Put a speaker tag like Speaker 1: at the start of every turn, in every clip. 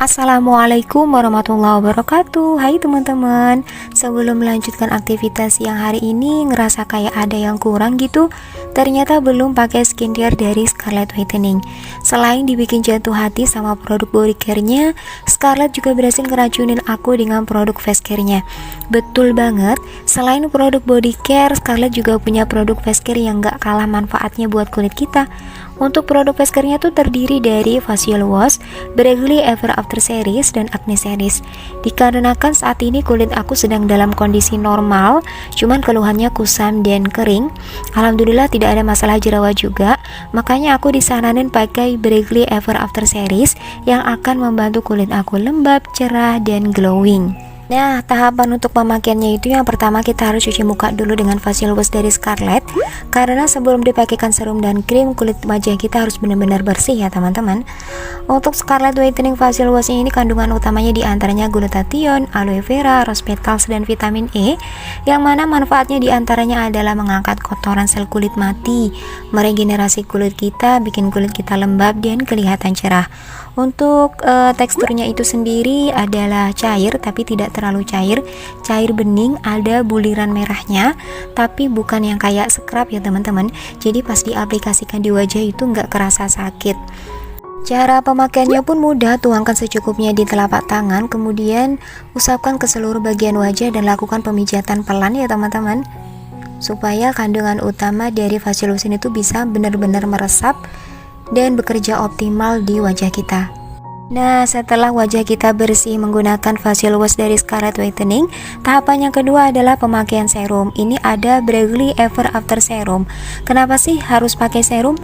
Speaker 1: Assalamualaikum warahmatullahi wabarakatuh. Hai teman-teman, sebelum melanjutkan aktivitas yang hari ini ngerasa kayak ada yang kurang gitu. Ternyata belum pakai skincare dari Scarlett Whitening. Selain dibikin jatuh hati sama produk body care-nya, Scarlett juga berhasil ngeracunin aku dengan produk face care-nya. Betul banget, selain produk body care, Scarlett juga punya produk face care yang gak kalah manfaatnya buat kulit kita. Untuk produk face care-nya tuh terdiri dari facial wash, Brightly Ever After series, dan Acne series. Dikarenakan saat ini kulit aku sedang dalam kondisi normal, cuman keluhannya kusam dan kering. Alhamdulillah tidak ada masalah jerawat juga, makanya aku disaranin pakai Brightly Ever After series yang akan membantu kulit aku lembab, cerah, dan glowing. Nah, tahapan untuk pemakaiannya itu yang pertama kita harus cuci muka dulu dengan facial wash dari Scarlett. Karena sebelum dipakaikan serum dan krim, kulit wajah kita harus benar-benar bersih ya teman-teman. Untuk Scarlett Whitening facial wash ini kandungan utamanya diantaranya glutathione, aloe vera, rose petals, dan vitamin E. Yang mana manfaatnya diantaranya adalah mengangkat kotoran sel kulit mati, meregenerasi kulit kita, bikin kulit kita lembab dan kelihatan cerah. Untuk teksturnya itu sendiri adalah cair tapi tidak terlalu cair bening, ada buliran merahnya tapi bukan yang kayak scrub ya teman-teman. Jadi pas diaplikasikan di wajah itu nggak kerasa sakit. Cara pemakaiannya pun mudah, tuangkan secukupnya di telapak tangan, kemudian usapkan ke seluruh bagian wajah dan lakukan pemijatan pelan ya teman-teman, supaya kandungan utama dari facial wash ini tuh bisa benar-benar meresap dan bekerja optimal di wajah kita. Nah, setelah wajah kita bersih menggunakan facial wash dari Scarlett Whitening, tahapan yang kedua adalah pemakaian serum. Ini ada Brightly Ever After serum. Kenapa sih harus pakai serum?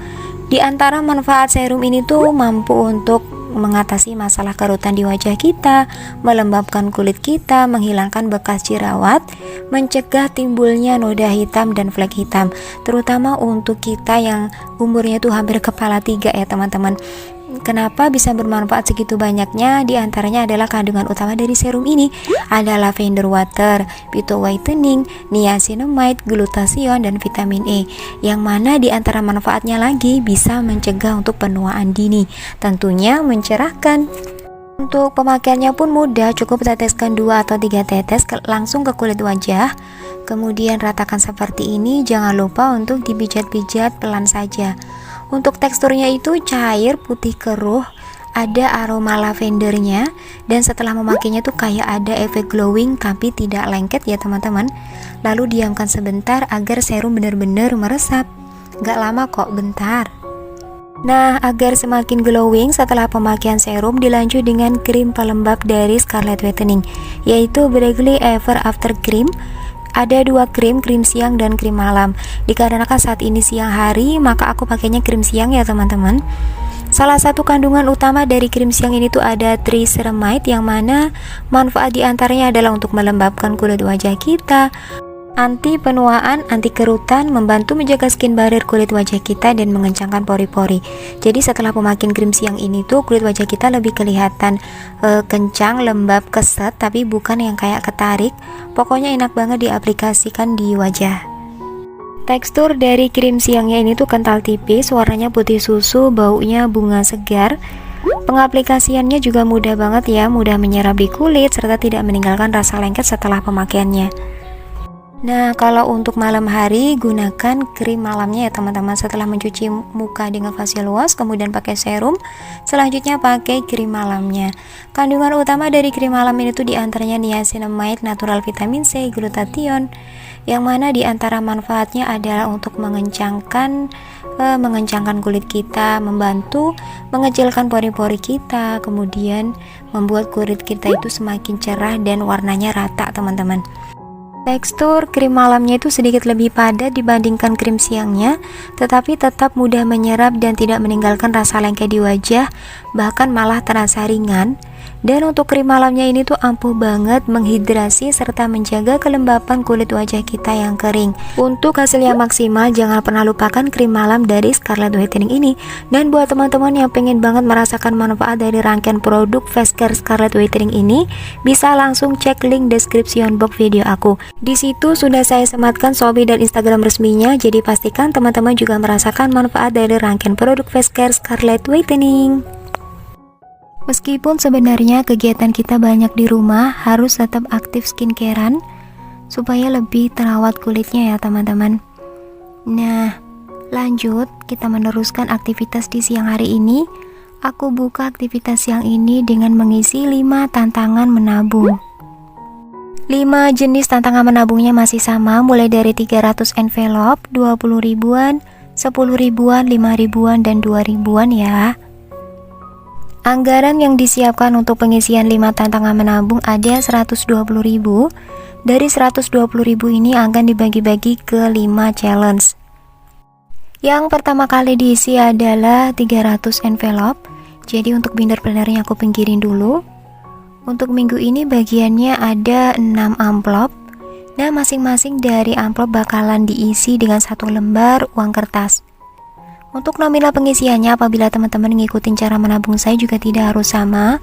Speaker 1: Di antara manfaat serum ini tuh mampu untuk mengatasi masalah kerutan di wajah kita, melembabkan kulit kita, menghilangkan bekas jerawat, mencegah timbulnya noda hitam dan flek hitam, terutama untuk kita yang umurnya tuh hampir kepala 3 ya teman-teman. Kenapa bisa bermanfaat segitu banyaknya? Di antaranya adalah kandungan utama dari serum ini ada lavender water, phyto whitening, niacinamide, glutathione, dan vitamin E. Yang mana di antara manfaatnya lagi bisa mencegah untuk penuaan dini, tentunya mencerahkan. Untuk pemakaiannya pun mudah, cukup teteskan 2 atau 3 tetes langsung ke kulit wajah. Kemudian ratakan seperti ini, jangan lupa untuk dipijat-pijat pelan saja. Untuk teksturnya itu cair, putih keruh, ada aroma lavendernya, dan setelah memakainya tuh kayak ada efek glowing tapi tidak lengket ya teman-teman. Lalu diamkan sebentar agar serum benar-benar meresap. Gak lama kok, bentar. Nah, agar semakin glowing setelah pemakaian serum, dilanjut dengan krim pelembab dari Scarlett Whitening, yaitu Brightly Ever After Cream. Ada 2 krim siang dan krim malam. Dikarenakan saat ini siang hari, maka aku pakainya krim siang ya teman-teman. Salah satu kandungan utama dari krim siang ini tuh ada triceramide, yang mana manfaat diantaranya adalah untuk melembabkan kulit wajah kita, anti penuaan, anti kerutan, membantu menjaga skin barrier kulit wajah kita, dan mengencangkan pori-pori. Jadi setelah pemakaian krim siang ini tuh kulit wajah kita lebih kelihatan kencang, lembab, keset, tapi bukan yang kayak ketarik. Pokoknya enak banget diaplikasikan di wajah. Tekstur dari krim siangnya ini tuh kental tipis, warnanya putih susu, baunya bunga segar. Pengaplikasiannya juga mudah banget ya, mudah menyerap di kulit serta tidak meninggalkan rasa lengket setelah pemakaiannya. Nah, kalau untuk malam hari gunakan krim malamnya ya teman-teman. Setelah mencuci muka dengan facial wash, kemudian pakai serum, selanjutnya pakai krim malamnya. Kandungan utama dari krim malam ini tuh diantaranya niacinamide, natural vitamin C, glutathione, yang mana diantara manfaatnya adalah untuk mengencangkan kulit kita, membantu mengecilkan pori-pori kita, kemudian membuat kulit kita itu semakin cerah dan warnanya rata teman-teman. Tekstur krim malamnya itu sedikit lebih padat dibandingkan krim siangnya, tetapi tetap mudah menyerap dan tidak meninggalkan rasa lengket di wajah, bahkan malah terasa ringan. Dan untuk krim malamnya ini tuh ampuh banget menghidrasi serta menjaga kelembapan kulit wajah kita yang kering. Untuk hasil yang maksimal, jangan pernah lupakan krim malam dari Scarlett Whitening ini. Dan buat teman-teman yang pengen banget merasakan manfaat dari rangkaian produk face care Scarlett Whitening ini, bisa langsung cek link description box video aku. Di situ sudah saya sematkan Shopee dan Instagram resminya, jadi pastikan teman-teman juga merasakan manfaat dari rangkaian produk face care Scarlett Whitening. Meskipun sebenarnya kegiatan kita banyak di rumah, harus tetap aktif skincarean supaya lebih terawat kulitnya ya teman-teman. Nah, lanjut kita meneruskan aktivitas di siang hari ini. Aku buka aktivitas siang ini dengan mengisi 5 tantangan menabung. 5 jenis tantangan menabungnya masih sama, mulai dari 300 envelope, 20 ribuan, 10 ribuan, 5 ribuan, dan 2 ribuan ya. Anggaran yang disiapkan untuk pengisian 5 tantangan menabung ada 120.000. Dari 120.000 ini akan dibagi-bagi ke 5 challenge. Yang pertama kali diisi adalah 300 envelope. Jadi untuk binder plannernya aku pinggirin dulu. Untuk minggu ini bagiannya ada 6 amplop. Nah, masing-masing dari amplop bakalan diisi dengan 1 lembar uang kertas. Untuk nominal pengisiannya, apabila teman-teman ngikutin cara menabung saya juga tidak harus sama.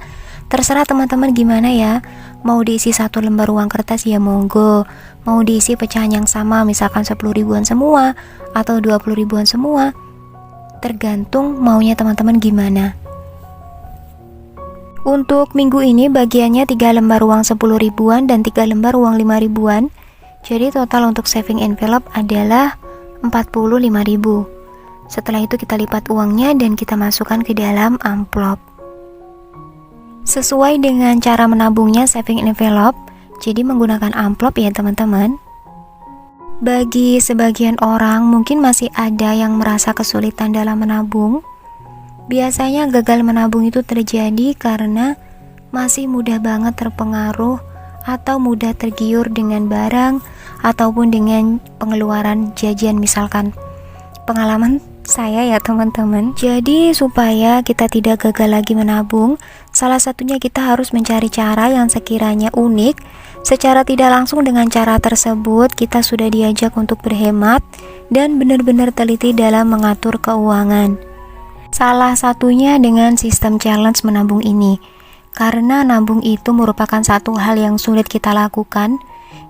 Speaker 1: Terserah teman-teman gimana ya. Mau diisi 1 lembar uang kertas ya monggo. Mau diisi pecahan yang sama, misalkan 10 ribuan semua atau 20 ribuan semua. Tergantung maunya teman-teman gimana. Untuk minggu ini bagiannya 3 lembar uang 10 ribuan dan 3 lembar uang 5 ribuan. Jadi total untuk saving envelope adalah 45.000. Setelah itu kita lipat uangnya dan kita masukkan ke dalam amplop. Sesuai dengan cara menabungnya saving envelope, jadi menggunakan amplop ya teman-teman. Bagi sebagian orang mungkin masih ada yang merasa kesulitan dalam menabung. Biasanya gagal menabung itu terjadi karena masih mudah banget terpengaruh atau mudah tergiur dengan barang ataupun dengan pengeluaran jajan misalkan. Pengalaman saya ya teman-teman. Jadi supaya kita tidak gagal lagi menabung, salah satunya kita harus mencari cara yang sekiranya unik. Secara tidak langsung dengan cara tersebut kita sudah diajak untuk berhemat dan benar-benar teliti dalam mengatur keuangan. Salah satunya dengan sistem challenge menabung ini. Karena nabung itu merupakan satu hal yang sulit kita lakukan.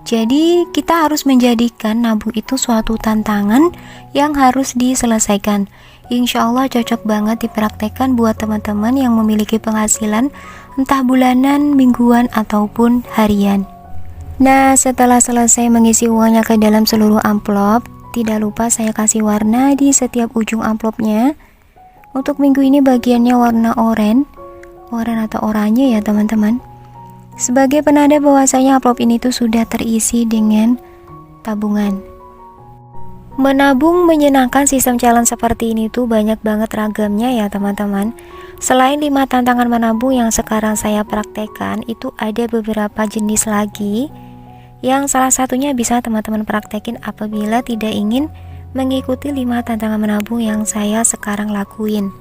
Speaker 1: Jadi kita harus menjadikan nabung itu suatu tantangan yang harus diselesaikan. Insya Allah cocok banget dipraktekkan buat teman-teman yang memiliki penghasilan entah bulanan, mingguan, ataupun harian. Nah, setelah selesai mengisi uangnya ke dalam seluruh amplop, tidak lupa saya kasih warna di setiap ujung amplopnya. Untuk minggu ini bagiannya warna oranye atau oranye ya teman-teman. Sebagai penanda bahwasanya amplop ini tuh sudah terisi dengan tabungan. Menabung menyenangkan sistem challenge seperti ini tuh banyak banget ragamnya ya teman-teman. Selain 5 tantangan menabung yang sekarang saya praktekkan, itu ada beberapa jenis lagi yang salah satunya bisa teman-teman praktekin apabila tidak ingin mengikuti 5 tantangan menabung yang saya sekarang lakuin.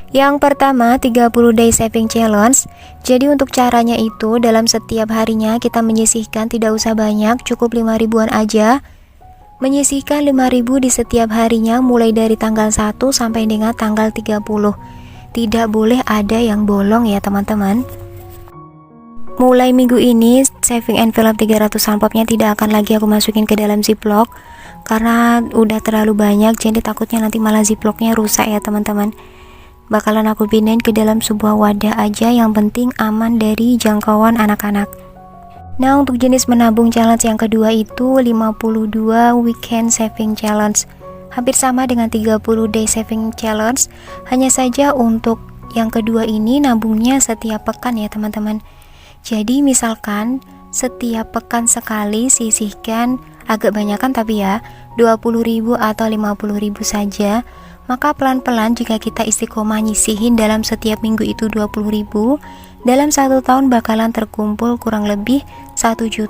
Speaker 1: Yang pertama, 30 day saving challenge. Jadi untuk caranya itu dalam setiap harinya kita menyisihkan tidak usah banyak, cukup 5 ribuan aja. Menyisihkan 5.000 di setiap harinya mulai dari tanggal 1 sampai dengan tanggal 30. Tidak boleh ada yang bolong ya teman-teman. Mulai minggu ini saving envelope 300 amplopnya tidak akan lagi aku masukin ke dalam ziplock karena udah terlalu banyak, jadi takutnya nanti malah ziplocknya rusak ya teman-teman. Bakalan aku pindahin ke dalam sebuah wadah aja, yang penting aman dari jangkauan anak-anak. Nah, untuk jenis menabung challenge yang kedua itu 52 weekend saving challenge. Hampir sama dengan 30 day saving challenge, hanya saja untuk yang kedua ini nabungnya setiap pekan ya teman-teman. Jadi misalkan setiap pekan sekali sisihkan agak banyakan tapi ya 20.000 atau 50.000 saja. Maka pelan-pelan jika kita istiqomah nyisihin dalam setiap minggu itu 20.000, dalam 1 tahun bakalan terkumpul kurang lebih 1.040.000.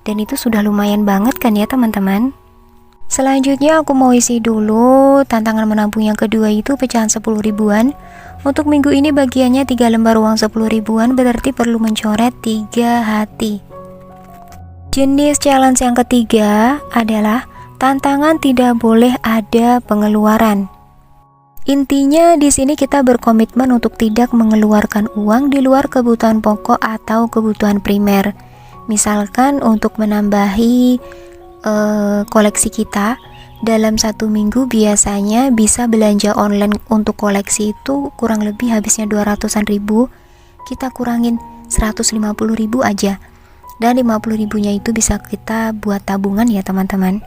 Speaker 1: Dan itu sudah lumayan banget kan ya teman-teman. Selanjutnya aku mau isi dulu tantangan menabung yang kedua itu pecahan 10 ribuan. Untuk minggu ini bagiannya 3 lembar uang 10 ribuan, berarti perlu mencoret 3 hati. Jenis challenge yang ketiga adalah tantangan tidak boleh ada pengeluaran. Intinya di sini kita berkomitmen untuk tidak mengeluarkan uang di luar kebutuhan pokok atau kebutuhan primer. Misalkan untuk menambahi koleksi kita Dalam satu minggu biasanya bisa belanja online untuk koleksi itu kurang lebih habisnya 200-an ribu. Kita kurangin 150 ribu aja, dan 50 ribunya itu bisa kita buat tabungan ya teman-teman.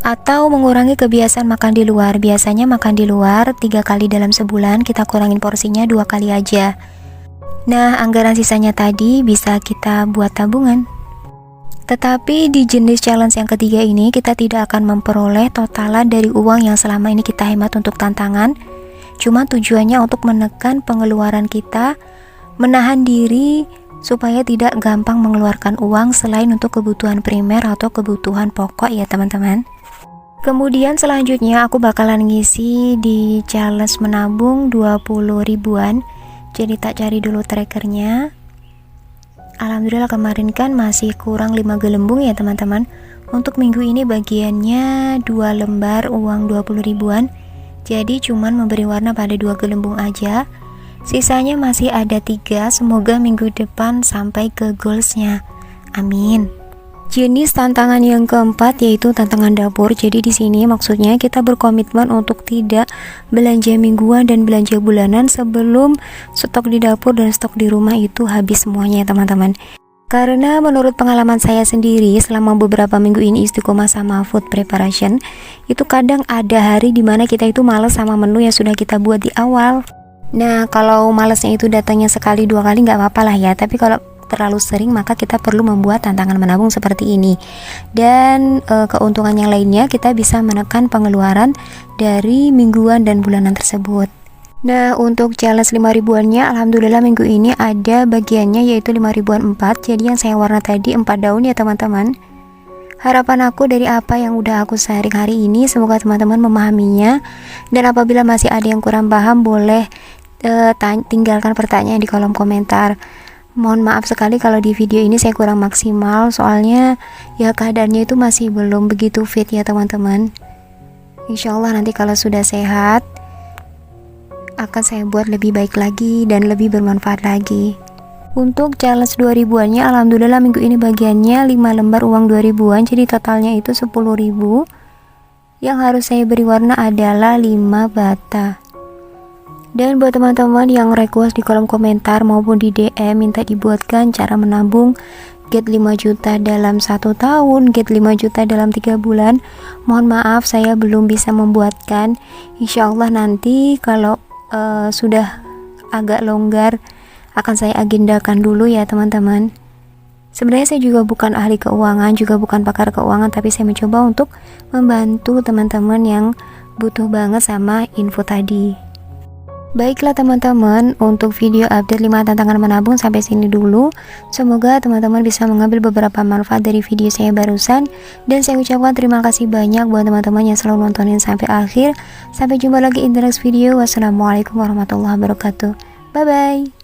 Speaker 1: Atau mengurangi kebiasaan makan di luar. Biasanya makan di luar 3 kali dalam sebulan, kita kurangin porsinya 2 kali aja. Nah, anggaran sisanya tadi bisa kita buat tabungan. Tetapi di jenis challenge yang ketiga ini kita tidak akan memperoleh totalan dari uang yang selama ini kita hemat untuk tantangan. Cuma tujuannya untuk menekan pengeluaran kita, menahan diri supaya tidak gampang mengeluarkan uang selain untuk kebutuhan primer atau kebutuhan pokok ya teman-teman. Kemudian selanjutnya aku bakalan ngisi di challenge menabung 20 ribuan. Jadi tak cari dulu trackernya. Alhamdulillah kemarin kan masih kurang 5 gelembung ya teman-teman. Untuk minggu ini bagiannya 2 lembar uang 20 ribuan. Jadi cuman memberi warna pada 2 gelembung aja. Sisanya masih ada 3. Semoga minggu depan sampai ke goalsnya. Amin. Jenis tantangan yang keempat yaitu tantangan dapur. Jadi di sini maksudnya kita berkomitmen untuk tidak belanja mingguan dan belanja bulanan sebelum stok di dapur dan stok di rumah itu habis semuanya ya teman-teman. Karena menurut pengalaman saya sendiri selama beberapa minggu ini istiqomah sama food preparation, itu kadang ada hari dimana kita itu malas sama menu yang sudah kita buat di awal. Nah, kalau malasnya itu datangnya sekali 2 kali nggak apa-apa lah ya, tapi kalau terlalu sering maka kita perlu membuat tantangan menabung seperti ini. Dan keuntungan yang lainnya kita bisa menekan pengeluaran dari mingguan dan bulanan tersebut. Nah, untuk challenge 5 ribuannya alhamdulillah minggu ini ada bagiannya yaitu 5 ribuan 4. Jadi yang saya warna tadi 4 daun ya teman-teman. Harapan aku dari apa yang udah aku sharing hari ini, semoga teman-teman memahaminya. Dan apabila masih ada yang kurang paham boleh tinggalkan pertanyaan di kolom komentar. Mohon maaf sekali kalau di video ini saya kurang maksimal, soalnya ya keadaannya itu masih belum begitu fit ya teman-teman. Insya Allah nanti kalau sudah sehat akan saya buat lebih baik lagi dan lebih bermanfaat lagi. Untuk challenge 2 ribuannya alhamdulillah minggu ini bagiannya 5 lembar uang 2 ribuan, jadi totalnya itu 10 ribu. Yang harus saya beri warna adalah 5 bata. Dan buat teman-teman yang request di kolom komentar maupun di DM minta dibuatkan cara menabung get 5 juta dalam 1 tahun, get 5 juta dalam 3 bulan. Mohon maaf saya belum bisa membuatkan. Insya Allah nanti kalau sudah agak longgar akan saya agendakan dulu ya teman-teman. Sebenarnya saya juga bukan ahli keuangan, juga bukan pakar keuangan, tapi saya mencoba untuk membantu teman-teman yang butuh banget sama info tadi. Baiklah teman-teman, untuk video update 5 tantangan menabung sampai sini dulu. Semoga teman-teman bisa mengambil beberapa manfaat dari video saya barusan. Dan saya ucapkan terima kasih banyak buat teman-teman yang selalu nontonin sampai akhir. Sampai jumpa lagi in the next video. Wassalamualaikum warahmatullahi wabarakatuh. Bye-bye.